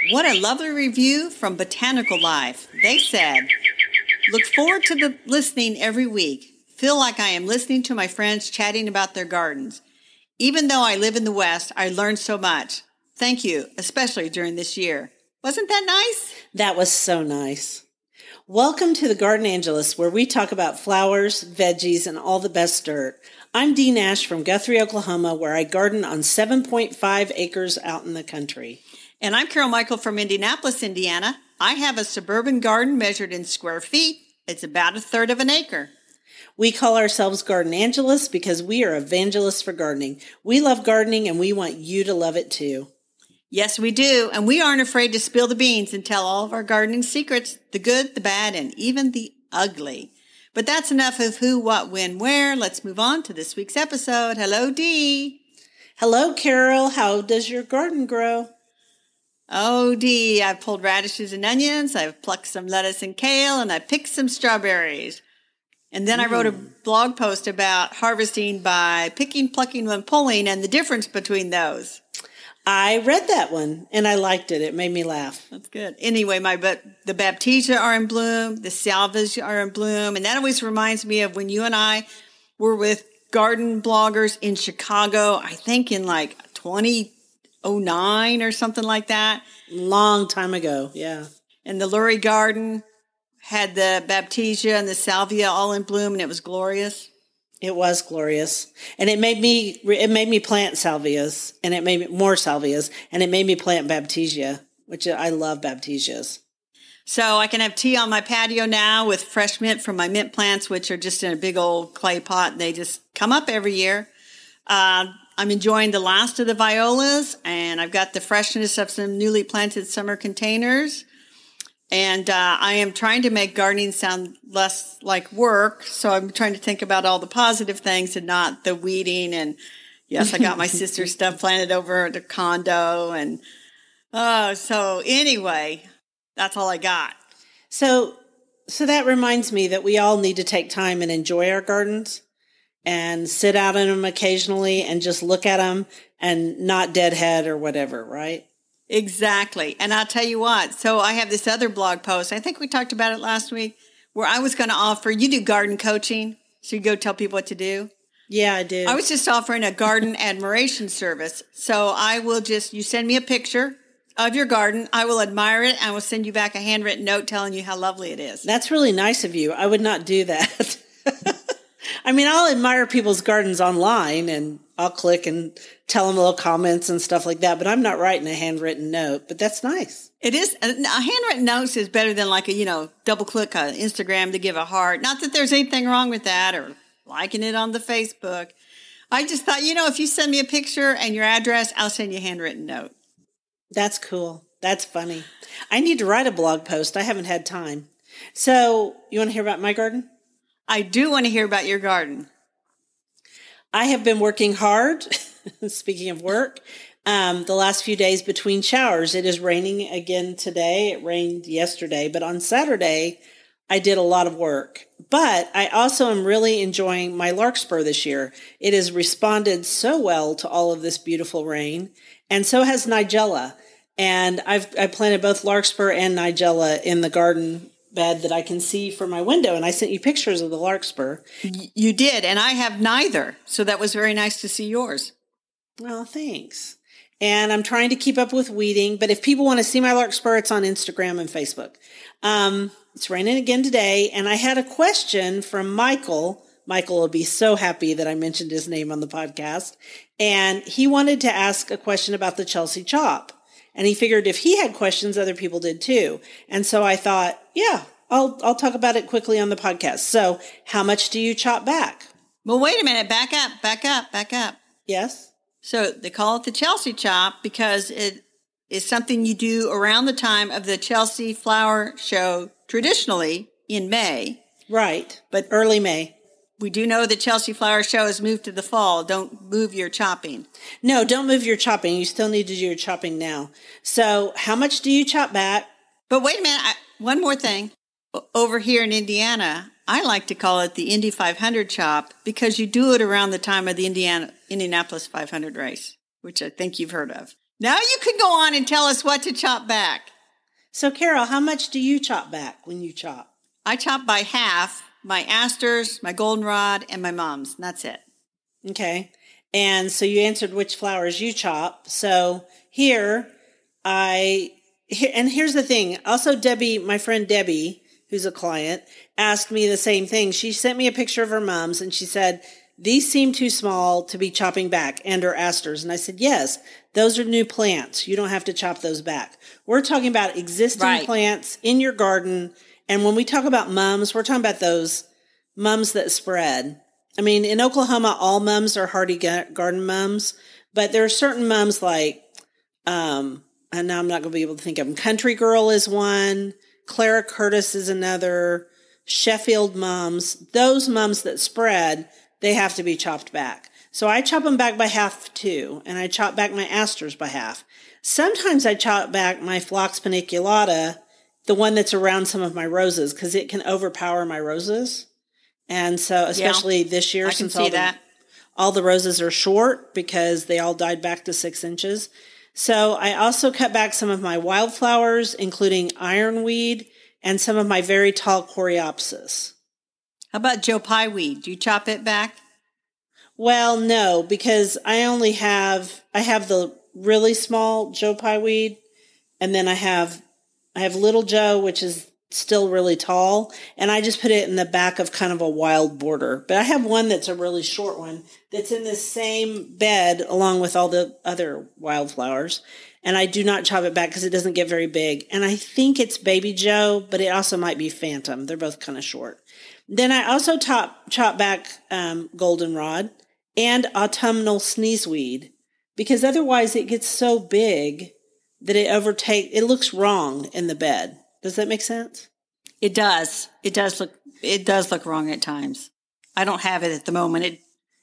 What a lovely review from Botanical Life. They said, look forward to listening every week. Feel like I am listening to my friends chatting about their gardens. Even though I live in the West, I learned so much. Thank you, especially during this year. Wasn't that nice? That was so nice. Welcome to the Garden Angelist, where we talk about flowers, veggies, and all the best dirt. I'm Dee Nash from Guthrie, Oklahoma, where I garden on 7.5 acres out in the country. And I'm Carol Michael from Indianapolis, Indiana. I have a suburban garden measured in square feet. It's about a third of an acre. We call ourselves Garden Angelists because we are evangelists for gardening. We love gardening and we want you to love it too. Yes, we do. And we aren't afraid to spill the beans and tell all of our gardening secrets, the good, the bad, and even the ugly. But that's enough of who, what, when, where. Let's move on to this week's episode. Hello, Dee. Hello, Carol. How does your garden grow? Oh, Dee, I've pulled radishes and onions. I've plucked some lettuce and kale, and I picked some strawberries. And then I wrote a blog post about harvesting by picking, plucking, and pulling and the difference between those. I read that one, and I liked it. It made me laugh. That's good. Anyway, the baptisia are in bloom, the salvias are in bloom, and that always reminds me of when you and I were with garden bloggers in Chicago, I think in like 2009 or something like that. Long time ago, yeah. And the Lurie Garden had the baptisia and the salvia all in bloom, and it was glorious. It was glorious. And it made me plant salvias, and it made me more salvias, and it made me plant baptisia, which I love baptisias. So I can have tea on my patio now with fresh mint from my mint plants, which are just in a big old clay pot, and they just come up every year. I'm enjoying the last of the violas, and I've got the freshness of some newly planted summer containers. And I am trying to make gardening sound less like work. So I'm trying to think about all the positive things and not the weeding. And yes, I got my sister's stuff planted over at the condo. And so anyway, that's all I got. So that reminds me that we all need to take time and enjoy our gardens and sit out in them occasionally and just look at them and not deadhead or whatever, right? Exactly. And I'll tell you what, so I have this other blog post, I think we talked about it last week, where I was going to offer, you do garden coaching, so you go tell people what to do. Yeah, I do. I was just offering a garden admiration service. So I will you send me a picture of your garden, I will admire it, and I will send you back a handwritten note telling you how lovely it is. That's really nice of you. I would not do that. I mean, I'll admire people's gardens online and I'll click and tell them little comments and stuff like that, but I'm not writing a handwritten note, but that's nice. It is. A handwritten note is better than like double click on Instagram to give a heart. Not that there's anything wrong with that or liking it on the Facebook. I just thought, if you send me a picture and your address, I'll send you a handwritten note. That's cool. That's funny. I need to write a blog post. I haven't had time. So you want to hear about my garden? I do want to hear about your garden. I have been working hard, speaking of work, the last few days between showers. It is raining again today. It rained yesterday, but on Saturday, I did a lot of work. But I also am really enjoying my larkspur this year. It has responded so well to all of this beautiful rain, and so has nigella. And I planted both larkspur and nigella in the garden bed that I can see from my window, and I sent you pictures of the larkspur. You did, and I have neither, so that was very nice to see yours. Well, thanks. And I'm trying to keep up with weeding, but if people want to see my larkspur, it's on Instagram and Facebook. It's raining again today, and I had a question from Michael. Michael will be so happy that I mentioned his name on the podcast, and he wanted to ask a question about the Chelsea chop. And he figured if he had questions, other people did too. And so I thought, yeah, I'll talk about it quickly on the podcast. So how much do you chop back? Well, wait a minute. Back up. Yes. So they call it the Chelsea chop because it is something you do around the time of the Chelsea flower show, traditionally in May. Right. But early May. We do know the Chelsea Flower Show has moved to the fall. Don't move your chopping. No, don't move your chopping. You still need to do your chopping now. So how much do you chop back? But wait a minute. One more thing. Over here in Indiana, I like to call it the Indy 500 chop because you do it around the time of the Indianapolis 500 race, which I think you've heard of. Now you can go on and tell us what to chop back. So, Carol, how much do you chop back when you chop? I chop by half my asters, my goldenrod, and my mums. And that's it. Okay. And so you answered which flowers you chop. So here's the thing. Also, Debbie, my friend Debbie, who's a client, asked me the same thing. She sent me a picture of her mums and she said, these seem too small to be chopping back, and her asters. And I said, yes, those are new plants. You don't have to chop those back. We're talking about existing plants in your garden. And when we talk about mums, we're talking about those mums that spread. I mean, in Oklahoma, all mums are hardy garden mums, but there are certain mums like, and now I'm not going to be able to think of them. Country Girl is one. Clara Curtis is another. Sheffield mums. Those mums that spread, they have to be chopped back. So I chop them back by half too, and I chop back my asters by half. Sometimes I chop back my Phlox paniculata, the one that's around some of my roses, because it can overpower my roses. And so, especially this year, since all the roses are short because they all died back to 6 inches. So I also cut back some of my wildflowers, including ironweed and some of my very tall coreopsis. How about Joe Pye weed? Do you chop it back? Well, no, because I have the really small Joe Pye weed, and then I have little Joe, which is still really tall, and I just put it in the back of kind of a wild border. But I have one that's a really short one that's in the same bed along with all the other wildflowers, and I do not chop it back because it doesn't get very big. And I think it's Baby Joe, but it also might be Phantom. They're both kind of short. Then I also chop back goldenrod and autumnal sneezeweed, because otherwise it gets so big that it looks wrong in the bed. Does that make sense? It does. It does look wrong at times. I don't have it at the moment.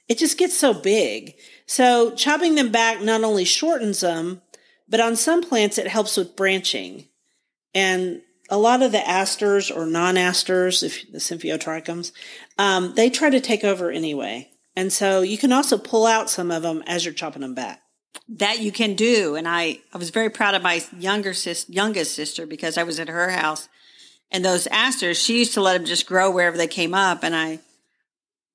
It just gets so big. So chopping them back not only shortens them, but on some plants it helps with branching. And a lot of the asters or non-asters, if the Symphyotrichums, they try to take over anyway. And so you can also pull out some of them as you're chopping them back. That you can do. And I was very proud of my youngest sister, because I was at her house. And those asters, she used to let them just grow wherever they came up. And I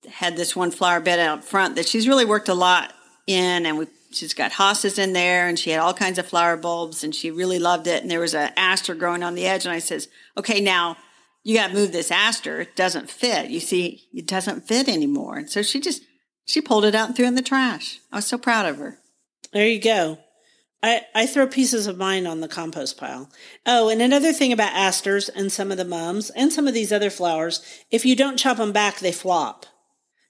had this one flower bed out front that she's really worked a lot in. And she's got hostas in there, and she had all kinds of flower bulbs, and she really loved it. And there was an aster growing on the edge. And I says, okay, now you got to move this aster. It doesn't fit. You see, it doesn't fit anymore. And so she pulled it out and threw it in the trash. I was so proud of her. There you go. I throw pieces of mine on the compost pile. Oh, and another thing about asters and some of the mums and some of these other flowers, if you don't chop them back, they flop.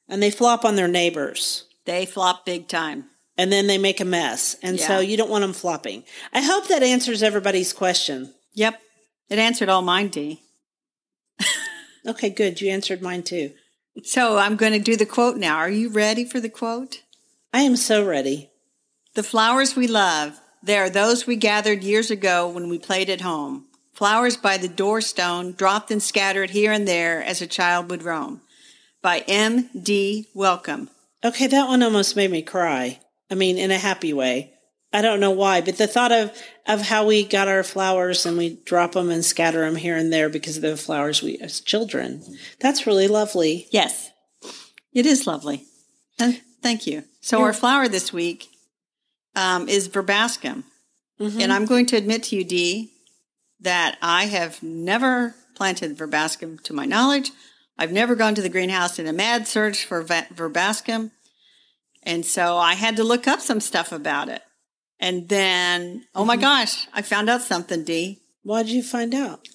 And they flop on their neighbors. They flop big time. And then they make a mess. And so you don't want them flopping. I hope that answers everybody's question. Yep. It answered all mine, Dee. Okay, good. You answered mine too. So I'm going to do the quote now. Are you ready for the quote? I am so ready. The flowers we love, they are those we gathered years ago when we played at home. Flowers by the doorstone, dropped and scattered here and there as a child would roam. By M.D. Welcome. Okay, that one almost made me cry. I mean, in a happy way. I don't know why, but the thought of how we got our flowers and we drop them and scatter them here and there because of the flowers we as children. That's really lovely. Yes, it is lovely. Thank you. So our flower this week is Verbascum. Mm-hmm. And I'm going to admit to you, Dee, that I have never planted Verbascum to my knowledge. I've never gone to the greenhouse in a mad search for Verbascum. And so I had to look up some stuff about it. And then, oh my gosh, I found out something, Dee. What did you find out?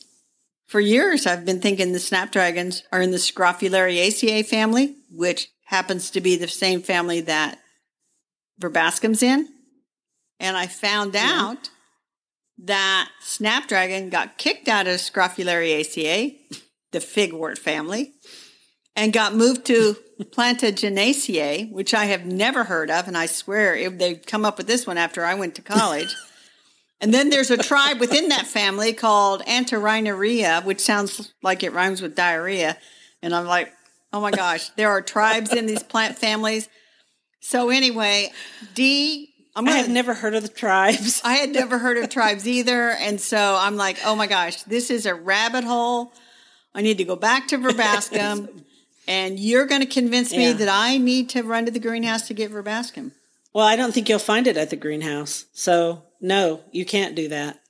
For years, I've been thinking the snapdragons are in the Scrophulariaceae family, which happens to be the same family that Verbascum's in. And I found out that snapdragon got kicked out of Scrophulariaceae, the figwort family, and got moved to Plantagenaceae, which I have never heard of, and I swear they come up with this one after I went to college. And then there's a tribe within that family called Antirrhinorrhea, which sounds like it rhymes with diarrhea. And I'm like, oh my gosh, there are tribes in these plant families. So anyway, Dee, I have never heard of the tribes. I had never heard of tribes either. And so I'm like, oh my gosh, this is a rabbit hole. I need to go back to Verbascum. And you're going to convince me that I need to run to the greenhouse to get Verbascum. Well, I don't think you'll find it at the greenhouse. So, no, you can't do that.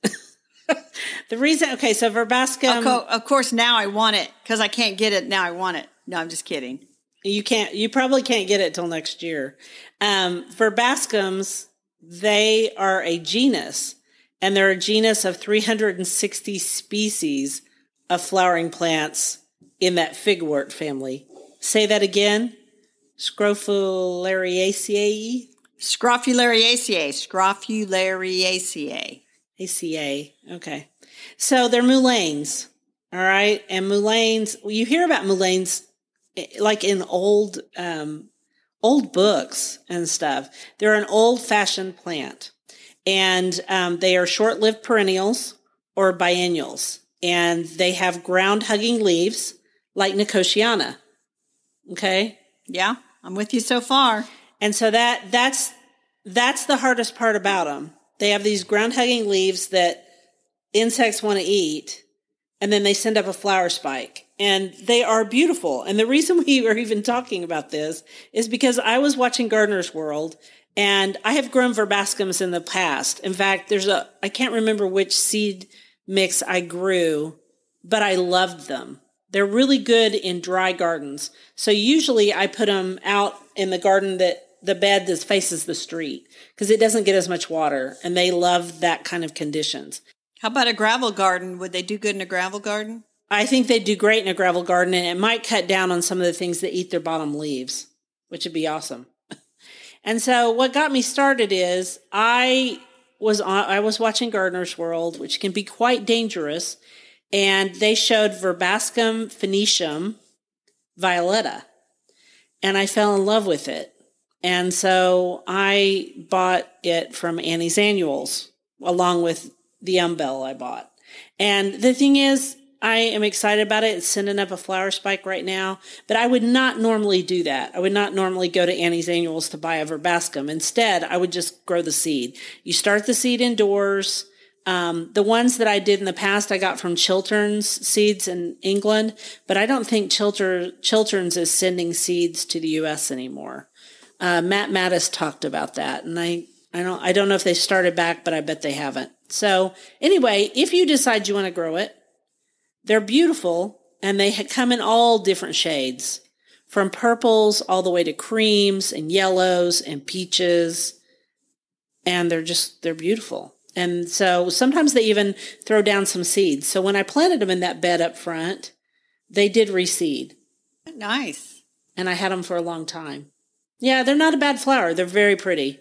The reason, so Verbascum. Of course, now I want it because I can't get it. Now I want it. No, I'm just kidding. You probably can't get it till next year. Verbascums, they are a genus, and they're a genus of 360 species of flowering plants in that figwort family. Say that again. Scrophulariaceae. Scrophulariaceae. ACA. Okay. So they're mulleins. All right. And mulleins, you hear about mulleins like in old books and stuff. They're an old fashioned plant, and they are short-lived perennials or biennials, and they have ground hugging leaves like Nicotiana. Okay. Yeah. I'm with you so far. And so that's the hardest part about them. They have these ground-hugging leaves that insects want to eat, and then they send up a flower spike. And they are beautiful. And the reason we are even talking about this is because I was watching Gardener's World, and I have grown Verbascums in the past. In fact, I can't remember which seed mix I grew, but I loved them. They're really good in dry gardens. So usually I put them out in the garden the bed that faces the street because it doesn't get as much water, and they love that kind of conditions. How about a gravel garden? Would they do good in a gravel garden? I think they do great in a gravel garden, and it might cut down on some of the things that eat their bottom leaves, which would be awesome. And so what got me started is I was watching Gardener's World, which can be quite dangerous, and they showed Verbascum phoenicium violeta, and I fell in love with it. And so I bought it from Annie's Annuals along with the umbel I bought. And the thing is, I am excited about it. It's sending up a flower spike right now, but I would not normally do that. I would not normally go to Annie's Annuals to buy a Verbascum. Instead, I would just grow the seed. You start the seed indoors. The ones that I did in the past, I got from Chiltern's Seeds in England, but I don't think Chiltern's is sending seeds to the U.S. anymore. Matt Mattis talked about that, and I don't know if they started back, but I bet they haven't. So anyway, if you decide you want to grow it, they're beautiful, and they come in all different shades, from purples all the way to creams and yellows and peaches, and they're beautiful. And so sometimes they even throw down some seeds. So when I planted them in that bed up front, they did reseed. Nice. And I had them for a long time. Yeah, they're not a bad flower. They're very pretty.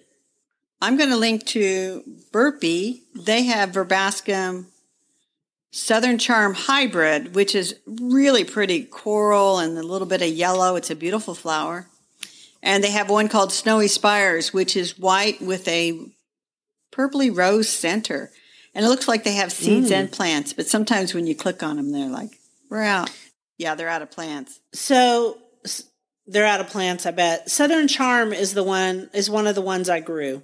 I'm going to link to Burpee. They have Verbascum Southern Charm Hybrid, which is really pretty coral and a little bit of yellow. It's a beautiful flower. And they have one called Snowy Spires, which is white with a purpley rose center. And it looks like they have seeds and plants, but sometimes when you click on them, they're like, we're out. Yeah, they're out of plants. So they're out of plants, I bet. Southern Charm is one of the ones I grew.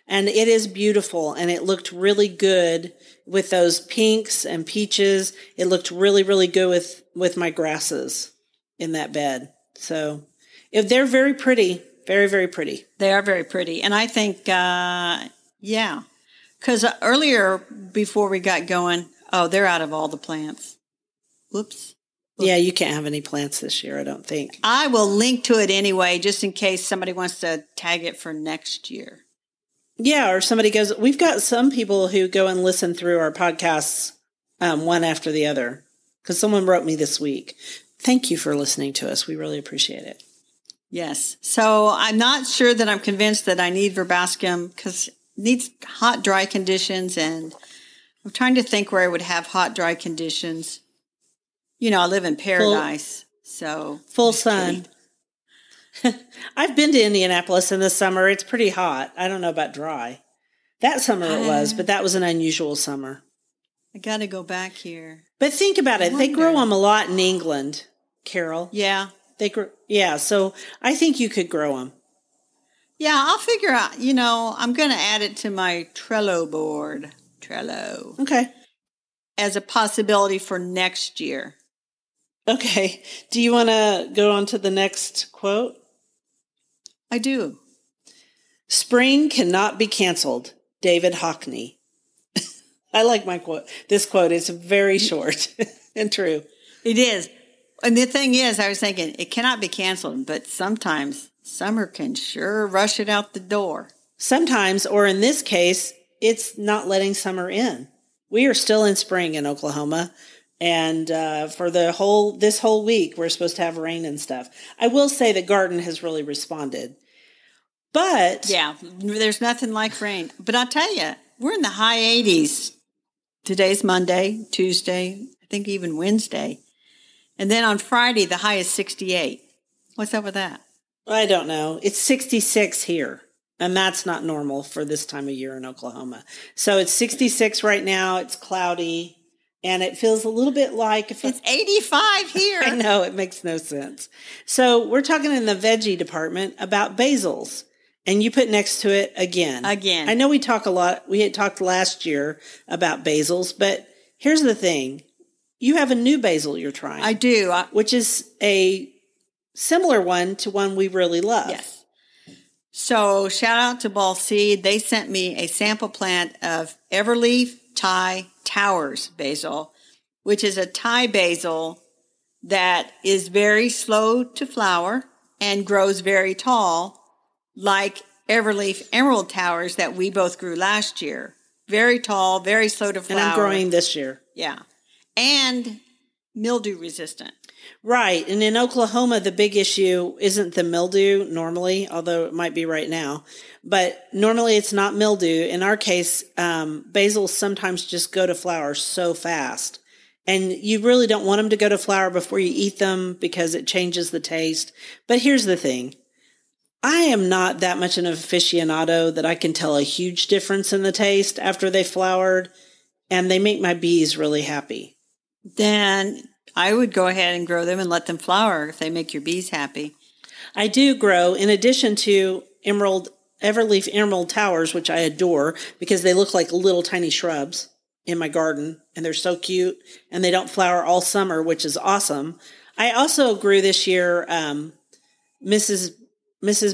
And it is beautiful, and it looked really good with those pinks and peaches. It looked really, really good with my grasses in that bed. So they're very pretty, very, very pretty. They are very pretty. And I think, yeah, because earlier before we got going, they're out of all the plants. Whoops. Yeah, you can't have any plants this year, I don't think. I will link to it anyway, just in case somebody wants to tag it for next year. Yeah, or somebody goes, we've got some people who go and listen through our podcasts one after the other, because someone wrote me this week. Thank you for listening to us. We really appreciate it. Yes. So I'm not sure that I'm convinced that I need Verbascum because it needs hot, dry conditions, and I'm trying to think where I would have hot, dry conditions. You know, I live in paradise, so full sun. I've been to Indianapolis in the summer. It's pretty hot. I don't know about dry. That summer it was, but that was an unusual summer. I got to go back here. But think about it. They grow them a lot in England, Carol. Yeah. So I think you could grow them. Yeah, I'll figure out, I'm going to add it to my Trello board. Trello. Okay. As a possibility for next year. Okay. Do you want to go on to the next quote? I do. Spring cannot be canceled. David Hockney. I like this quote. It's very short and true. It is. And the thing is, I was thinking, it cannot be canceled, but sometimes summer can sure rush it out the door. Sometimes, or in this case, it's not letting summer in. We are still in spring in Oklahoma. And for this whole week, we're supposed to have rain and stuff. I will say the garden has really responded. But yeah, there's nothing like rain. But I'll tell you, we're in the high 80s. Today's Monday, Tuesday, I think even Wednesday. And then on Friday, the high is 68. What's up with that? I don't know. It's 66 here. And that's not normal for this time of year in Oklahoma. So it's 66 right now. It's cloudy. And it feels a little bit like... It's 85 here. I know. It makes no sense. So we're talking in the veggie department about basils. And you put next to it again. Again. I know we talk a lot. We had talked last year about basils. But here's the thing. You have a new basil you're trying. I do. Which is a similar one to one we really love. Yes. So shout out to Ball Seed. They sent me a sample plant of Everleaf Thai Towers basil, which is a Thai basil that is very slow to flower and grows very tall, like Everleaf Emerald Towers that we both grew last year. Very tall, very slow to flower. And I'm growing this year. Yeah. And mildew resistant. Right. And in Oklahoma, the big issue isn't the mildew normally, although it might be right now. But normally it's not mildew. In our case, basils sometimes just go to flower so fast. And you really don't want them to go to flower before you eat them because it changes the taste. But here's the thing. I am not that much an aficionado that I can tell a huge difference in the taste after they flowered. And they make my bees really happy. Then I would go ahead and grow them and let them flower if they make your bees happy. I do grow, in addition to Everleaf Emerald Towers, which I adore because they look like little tiny shrubs in my garden, and they're so cute, and they don't flower all summer, which is awesome. I also grew this year Mrs.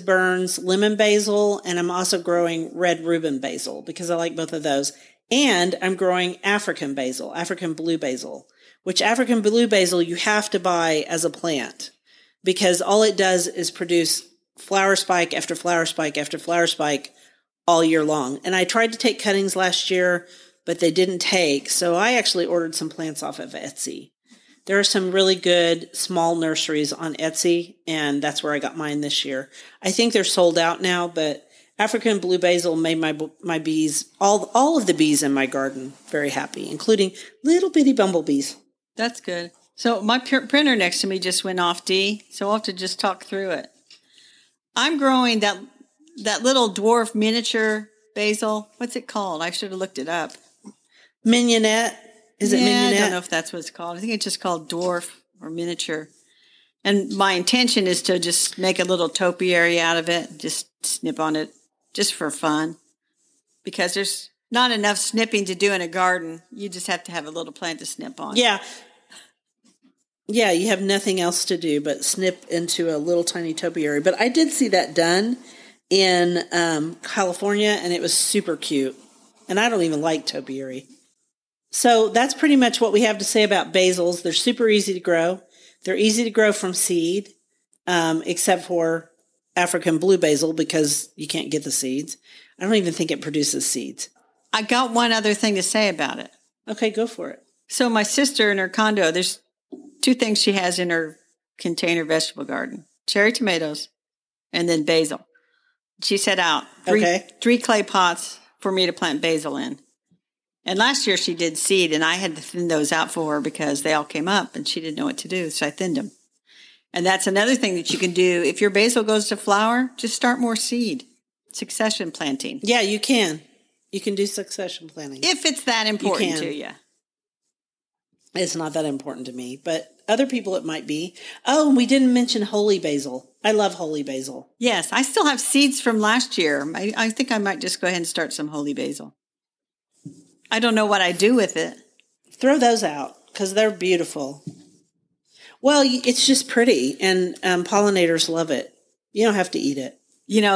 Burns lemon basil, and I'm also growing red Reuben basil because I like both of those. And I'm growing African basil, African blue basil, which African blue basil you have to buy as a plant because all it does is produce flower spike after flower spike after flower spike all year long. And I tried to take cuttings last year, but they didn't take. So I actually ordered some plants off of Etsy. There are some really good small nurseries on Etsy, and that's where I got mine this year. I think they're sold out now, but African blue basil made my bees, all of the bees in my garden, very happy, including little bitty bumblebees. That's good. So my printer next to me just went off, Dee, so we'll have to just talk through it. I'm growing that little dwarf miniature basil. What's it called? I should have looked it up. Mignonette. Is it mignonette? I don't know if that's what it's called. I think it's just called dwarf or miniature. And my intention is to just make a little topiary out of it, just snip on it just for fun. Because there's not enough snipping to do in a garden. You just have to have a little plant to snip on. Yeah. Yeah, you have nothing else to do but snip into a little tiny topiary. But I did see that done in California, and it was super cute. And I don't even like topiary. So that's pretty much what we have to say about basils. They're super easy to grow. They're easy to grow from seed, except for African blue basil because you can't get the seeds. I don't even think it produces seeds. I got one other thing to say about it. Okay, go for it. So my sister in her condo, there's two things she has in her container vegetable garden. Cherry tomatoes and then basil. She set out three clay pots for me to plant basil in. And last year she did seed, and I had to thin those out for her because they all came up, and she didn't know what to do, so I thinned them. And that's another thing that you can do. If your basil goes to flower, just start more seed. Succession planting. Yeah, you can. You can do succession planting. If it's that important to you. It's not that important to me, but other people it might be. Oh, and we didn't mention holy basil. I love holy basil. Yes, I still have seeds from last year. I think I might just go ahead and start some holy basil. I don't know what I do with it. Throw those out because they're beautiful. Well, it's just pretty, and pollinators love it. You don't have to eat it.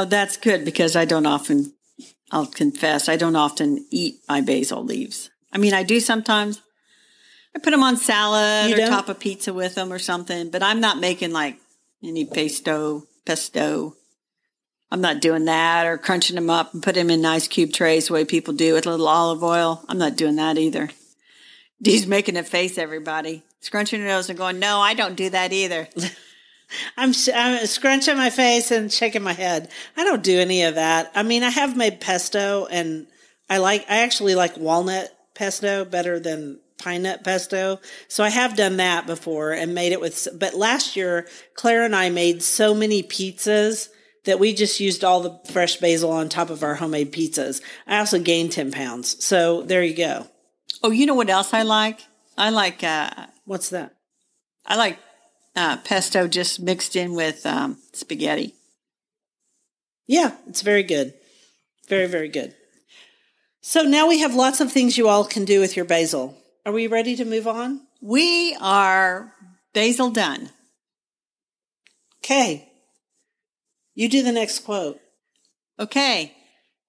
That's good because I'll confess, I don't often eat my basil leaves. I mean, I do sometimes. I put them on salad or top a pizza with them or something, but I'm not making like any pesto. I'm not doing that or crunching them up and put them in nice cube trays the way people do with a little olive oil. I'm not doing that either. Dee's making a face, everybody. Scrunching her nose and going, no, I don't do that either. I'm scrunching my face and shaking my head. I don't do any of that. I mean, I have made pesto, and I actually like walnut pesto better than pine nut pesto. So I have done that before and made it but last year, Claire and I made so many pizzas that we just used all the fresh basil on top of our homemade pizzas. I also gained 10 pounds. So there you go. Oh, you know what else I like? I like, what's that? I like pesto just mixed in with spaghetti. Yeah, it's very good. Very, very good. So now we have lots of things you all can do with your basil. Are we ready to move on? We are basil done. Okay. You do the next quote. Okay.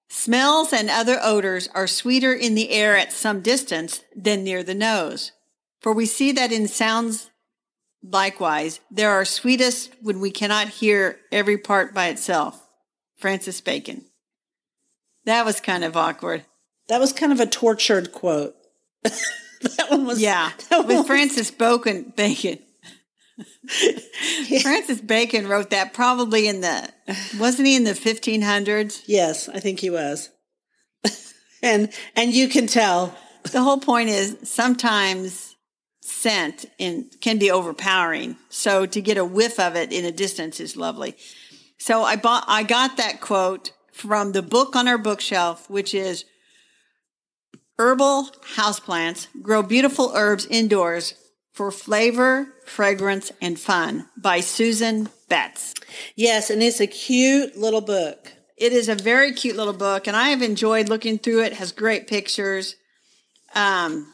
Smells and other odors are sweeter in the air at some distance than near the nose. For we see that in sounds likewise, there are sweetest when we cannot hear every part by itself. Francis Bacon. That was kind of awkward. That was kind of a tortured quote. That one was... Yeah, with Francis Bacon. Yeah. Francis Bacon wrote that probably wasn't he in the 1500s? Yes, I think he was. and you can tell. The whole point is sometimes scent can be overpowering. So to get a whiff of it in a distance is lovely. So I got that quote from the book on our bookshelf, which is Herbal Houseplants Grow Beautiful Herbs Indoors for Flavor, Fragrance, and Fun by Susan Betts. Yes, and it's a cute little book. It is a very cute little book, and I have enjoyed looking through it. It has great pictures. And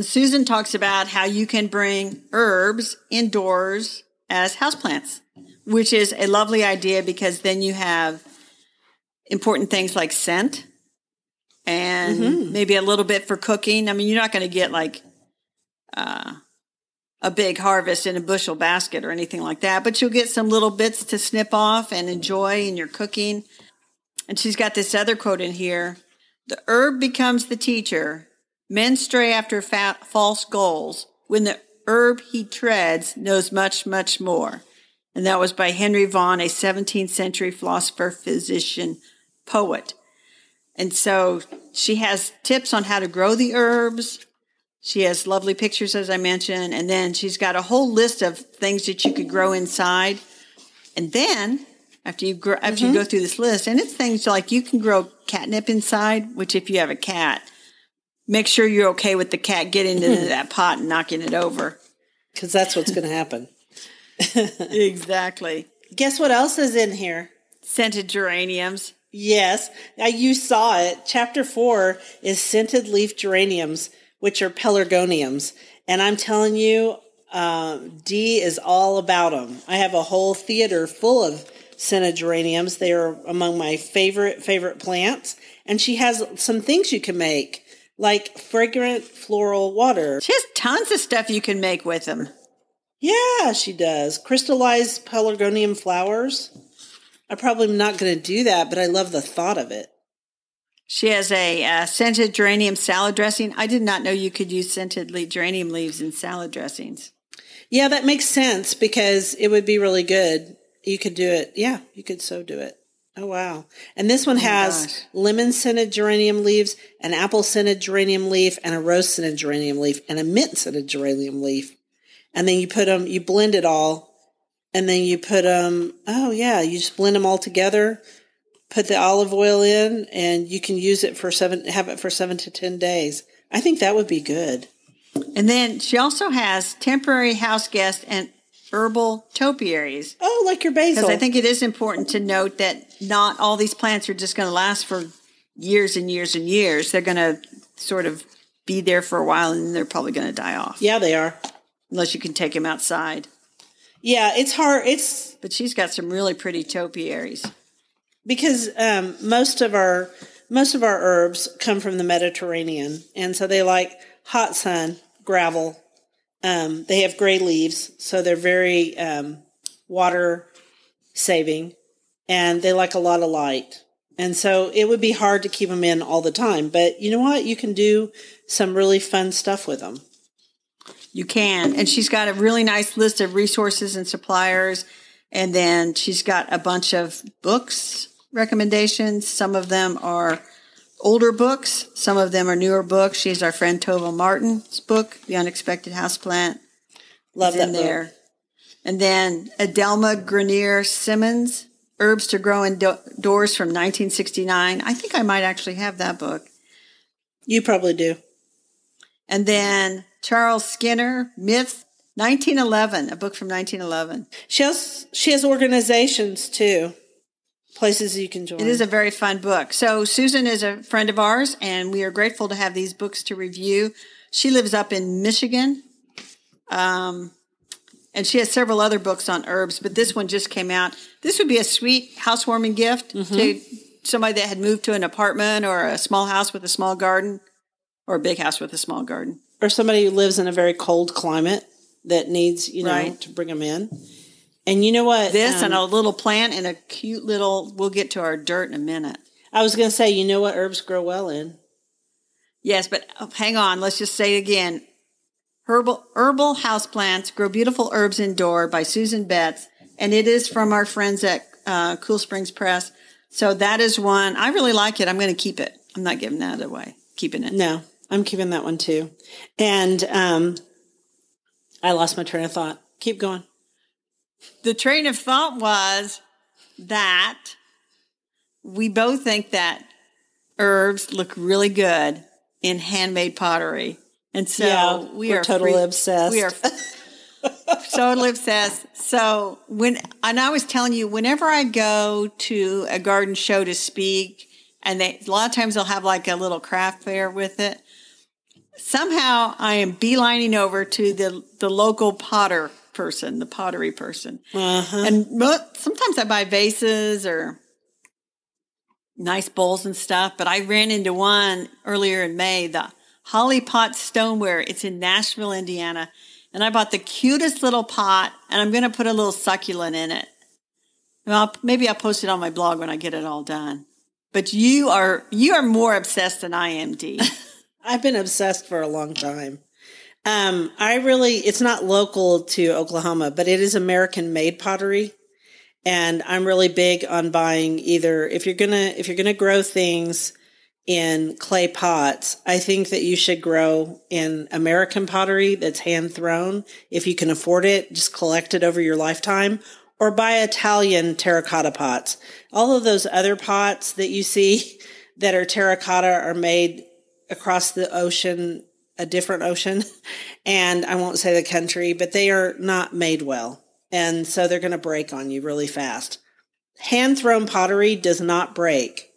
Susan talks about how you can bring herbs indoors as houseplants, which is a lovely idea because then you have important things like scent and maybe a little bit for cooking. I mean, you're not going to get like a big harvest in a bushel basket or anything like that, but you'll get some little bits to snip off and enjoy in your cooking. And she's got this other quote in here. The herb becomes the teacher. Men stray after false goals when the herb he treads knows much, much more. And that was by Henry Vaughan, a 17th century philosopher, physician, poet. And so she has tips on how to grow the herbs. She has lovely pictures, as I mentioned. And then she's got a whole list of things that you could grow inside. And then after you go through this list, and it's things like you can grow catnip inside, which if you have a cat, make sure you're okay with the cat getting into that pot and knocking it over. Because that's what's going to happen. Exactly. Guess what else is in here? Scented geraniums. Yes. You saw it. Chapter 4 is scented leaf geraniums, which are pelargoniums. And I'm telling you, Dee is all about them. I have a whole theater full of scented geraniums. They are among my favorite plants. And she has some things you can make, like fragrant floral water. She has tons of stuff you can make with them. Yeah, she does. Crystallized pelargonium flowers. I'm probably not going to do that, but I love the thought of it. She has a scented geranium salad dressing. I did not know you could use scented geranium leaves in salad dressings. Yeah, that makes sense because it would be really good. You could do it. Yeah, you could so do it. Oh, wow. And this one has lemon-scented geranium leaves, an apple-scented geranium leaf, and a rose-scented geranium leaf, and a mint-scented geranium leaf. And then you blend it all, and then you put them, you just blend them all together, put the olive oil in, and you can use it for 7 to 10 days. I think that would be good. And then she also has temporary house guest and herbal topiaries. Oh, like your basil. Because I think it is important to note that not all these plants are just going to last for years and years and years. They're going to sort of be there for a while, and then they're probably going to die off. Yeah, they are. Unless you can take them outside. Yeah, it's hard. But she's got some really pretty topiaries. Because most of our herbs come from the Mediterranean, and so they like hot sun, gravel. They have gray leaves, so they're very water saving, and they like a lot of light. And so it would be hard to keep them in all the time. But you know what? You can do some really fun stuff with them. You can. And she's got a really nice list of resources and suppliers. And then she's got a bunch of books recommendations. Some of them are older books. Some of them are newer books. She has our friend Tova Martin's book, The Unexpected Houseplant. Love that there. book. And then Adelma Grenier Simmons, Herbs to Grow Indoors from 1969. I think I might actually have that book. You probably do. And then Charles Skinner, Myth, 1911, a book from 1911. She has organizations too, places you can join. It is a very fun book. So Susan is a friend of ours, and we are grateful to have these books to review. She lives up in Michigan, and she has several other books on herbs, but this one just came out. This would be a sweet housewarming gift to somebody that had moved to an apartment or a small house with a small garden, or a big house with a small garden. Or somebody who lives in a very cold climate that needs, to bring them in. And you know what? This and a little plant and a cute little, we'll get to our dirt in a minute. I was going to say, you know what herbs grow well in? Yes, but hang on. Let's just say again. Herbal Houseplants, Grow Beautiful Herbs Indoor by Susan Betts. And it is from our friends at Cool Springs Press. So that is one. I really like it. I'm going to keep it. I'm not giving that away. Keeping it. No, I'm keeping that one too. And I lost my train of thought. Keep going. The train of thought was that we both think that herbs look really good in handmade pottery. And so we are totally obsessed. We are totally obsessed. So and I was telling you, whenever I go to a garden show to speak, and a lot of times they'll have like a little craft fair with it, somehow I am beelining over to the local pottery person. And sometimes I buy vases or nice bowls and stuff, but I ran into one earlier in May, the Holly Pot Stoneware. It's in Nashville, Indiana. And I bought the cutest little pot, and I'm going to put a little succulent in it. Well, maybe I'll post it on my blog when I get it all done. But you are more obsessed than I am, Dee. I've been obsessed for a long time. It's not local to Oklahoma, but it is American-made pottery. And I'm really big on buying either, if you're gonna grow things in clay pots, I think that you should grow in American pottery that's hand thrown. If you can afford it, just collect it over your lifetime, or buy Italian terracotta pots. All of those other pots that you see that are terracotta are made across the ocean, a different ocean, and I won't say the country, but they are not made well. And so they're going to break on you really fast. Hand-thrown pottery does not break.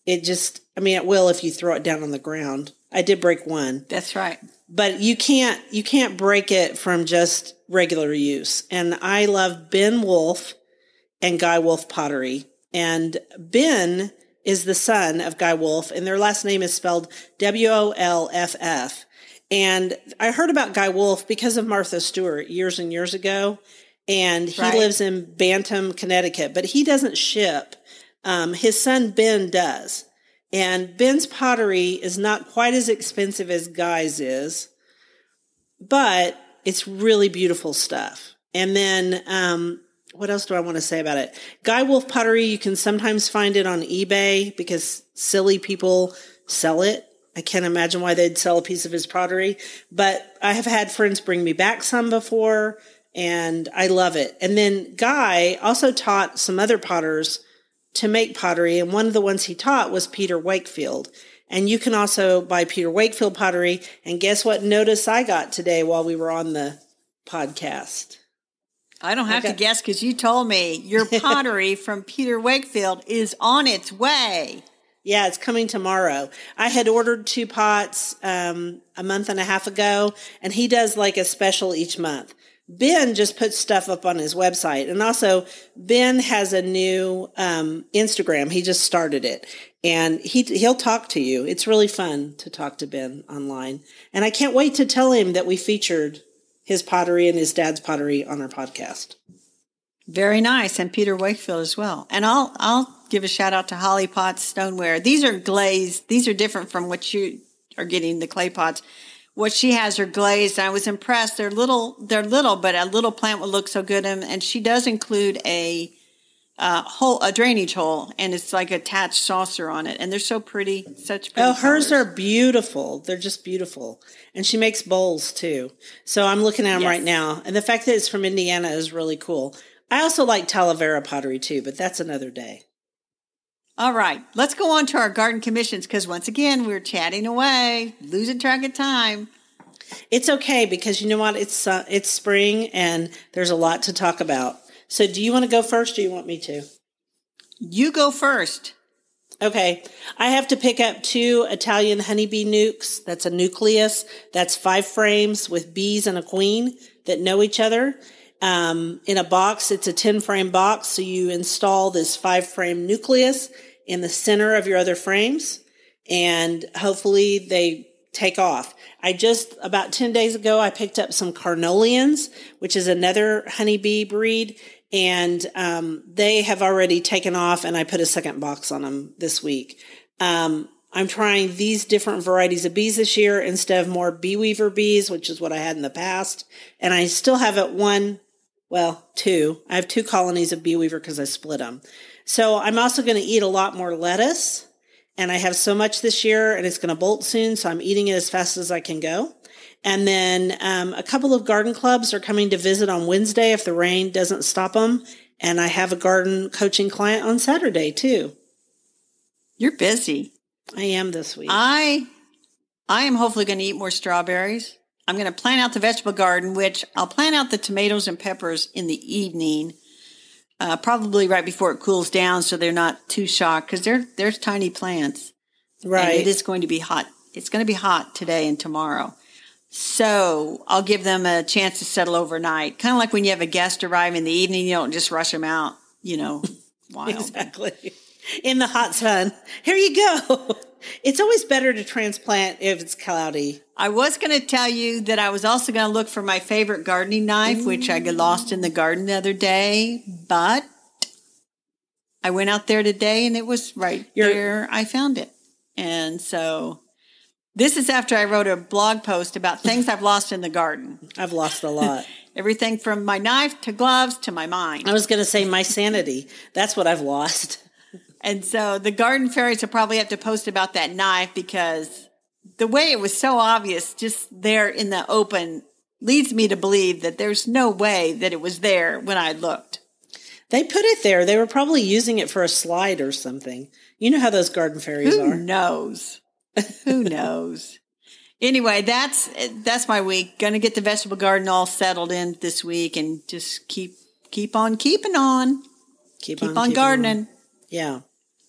It will if you throw it down on the ground. I did break one. That's right. But you can't break it from just regular use. And I love Ben Wolf and Guy Wolf pottery. And Ben is the son of Guy Wolf, and their last name is spelled Wolff. And I heard about Guy Wolf because of Martha Stewart years and years ago. And he lives in Bantam, Connecticut, but he doesn't ship. His son Ben does. And Ben's pottery is not quite as expensive as Guy's is, but it's really beautiful stuff. And then, what else do I want to say about it? Guy Wolf pottery, you can sometimes find it on eBay because silly people sell it. I can't imagine why they'd sell a piece of his pottery, but I have had friends bring me back some before, and I love it. And then Guy also taught some other potters to make pottery, and one of the ones he taught was Peter Wakefield. And you can also buy Peter Wakefield pottery, and guess what notice I got today while we were on the podcast? I don't have to guess because you told me your pottery from Peter Wakefield is on its way. Yeah, it's coming tomorrow. I had ordered 2 pots a month and a half ago, and he does like a special each month. Ben just puts stuff up on his website. And also, Ben has a new Instagram. He just started it. And he'll talk to you. It's really fun to talk to Ben online. And I can't wait to tell him that we featured his pottery and his dad's pottery on our podcast. Very nice. And Peter Wakefield as well. And I'll give a shout out to Holly Potts Stoneware. These are glazed. These are different from what you are getting, the clay pots. What she has are glazed. I was impressed. They're little, but a little plant would look so good. And she does include a drainage hole, and it's like attached saucer on it. And they're so pretty, such pretty hers colors. are beautiful. They're just beautiful. And she makes bowls too. So I'm looking at them right now. And the fact that it's from Indiana is really cool. I also like Talavera pottery too, but that's another day. All right, let's go on to our garden commissions because once again, we're chatting away, losing track of time. It's okay because you know what? It's spring and there's a lot to talk about. So do you want to go first or do you want me to? You go first. Okay. I have to pick up 2 Italian honeybee nukes. That's a nucleus. That's 5 frames with bees and a queen that know each other. In a box, it's a 10-frame box. So you install this 5-frame nucleus in the center of your other frames, and hopefully they take off. About 10 days ago, I picked up some Carnolians, which is another honeybee breed, and they have already taken off, and I put a second box on them this week. I'm trying these different varieties of bees this year instead of more bee weaver bees, which is what I had in the past. And I still have two. I have 2 colonies of bee weaver because I split them. So I'm also going to eat a lot more lettuce. And I have so much this year and it's going to bolt soon. So I'm eating it as fast as I can go. And then a couple of garden clubs are coming to visit on Wednesday if the rain doesn't stop them. And I have a garden coaching client on Saturday too. You're busy. I am this week. I am hopefully going to eat more strawberries. I'm going to plant out the vegetable garden, which I'll plant out the tomatoes and peppers in the evening, probably right before it cools down so they're not too shocked because they're tiny plants. Right. And it is going to be hot. It's going to be hot today and tomorrow. So I'll give them a chance to settle overnight. Kind of like when you have a guest arrive in the evening, you don't just rush them out, wild. Exactly. In the hot sun. Here you go. It's always better to transplant if it's cloudy. I was going to tell you that I was also going to look for my favorite gardening knife, which I got lost in the garden the other day, but I went out there today and it was right there. I found it. And so this is after I wrote a blog post about things I've lost in the garden. I've lost a lot. Everything from my knife to gloves to my mind. I was going to say my sanity. That's what I've lost. And so the garden fairies will probably have to post about that knife because the way it was so obvious just there in the open leads me to believe that there's no way that it was there when I looked. They put it there. They were probably using it for a slide or something. You know how those garden fairies are. Who knows? Who knows? Anyway, that's my week. Going to get the vegetable garden all settled in this week and just keep on keeping on. Keep on gardening. Yeah.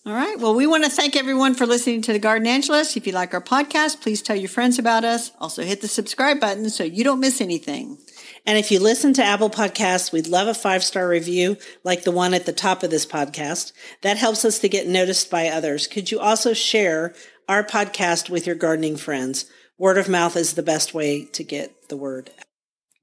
All right. Well, we want to thank everyone for listening to The Garden Angelus. If you like our podcast, please tell your friends about us. Also hit the subscribe button so you don't miss anything. And if you listen to Apple Podcasts, we'd love a 5-star review like the one at the top of this podcast. That helps us to get noticed by others. Could you also share our podcast with your gardening friends? Word of mouth is the best way to get the word out.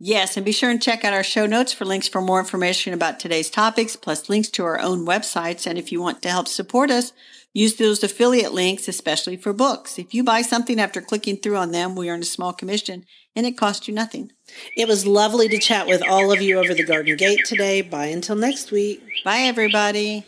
Yes, and be sure and check out our show notes for links for more information about today's topics, plus links to our own websites. And if you want to help support us, use those affiliate links, especially for books. If you buy something after clicking through on them, we earn a small commission, and it costs you nothing. It was lovely to chat with all of you over the garden gate today. Bye until next week. Bye, everybody.